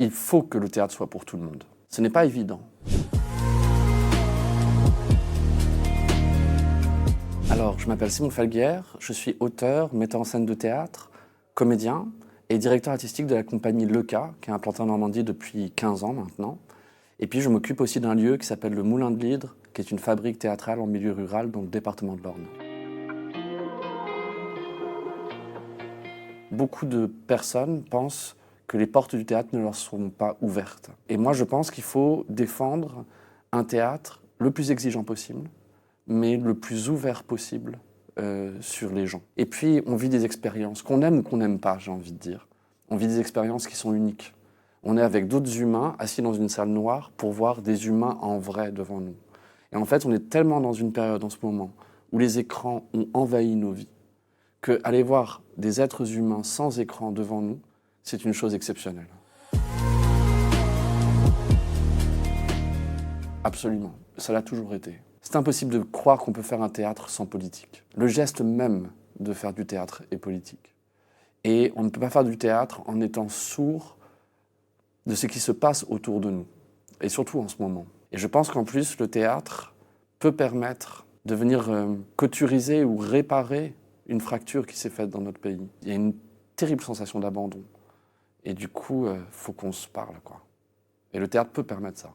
Il faut que le théâtre soit pour tout le monde. Ce n'est pas évident. Alors, je m'appelle Simon Falguière, je suis auteur, metteur en scène de théâtre, comédien et directeur artistique de la compagnie Leca, qui est implantée en Normandie depuis 15 ans maintenant. Et puis, je m'occupe aussi d'un lieu qui s'appelle le Moulin de l'Hydre, qui est une fabrique théâtrale en milieu rural dans le département de l'Orne. Beaucoup de personnes pensent que les portes du théâtre ne leur sont pas ouvertes. Et moi, je pense qu'il faut défendre un théâtre le plus exigeant possible, mais le plus ouvert possible sur les gens. Et puis, on vit des expériences, qu'on aime ou qu'on n'aime pas, j'ai envie de dire. On vit des expériences qui sont uniques. On est avec d'autres humains assis dans une salle noire pour voir des humains en vrai devant nous. Et en fait, on est tellement dans une période en ce moment où les écrans ont envahi nos vies qu'aller voir des êtres humains sans écran devant nous, c'est une chose exceptionnelle. Absolument, ça l'a toujours été. C'est impossible de croire qu'on peut faire un théâtre sans politique. Le geste même de faire du théâtre est politique. Et on ne peut pas faire du théâtre en étant sourd de ce qui se passe autour de nous, et surtout en ce moment. Et je pense qu'en plus, le théâtre peut permettre de venir cauturiser ou réparer une fracture qui s'est faite dans notre pays. Il y a une terrible sensation d'abandon. Et du coup, faut qu'on se parle, quoi. Et le théâtre peut permettre ça.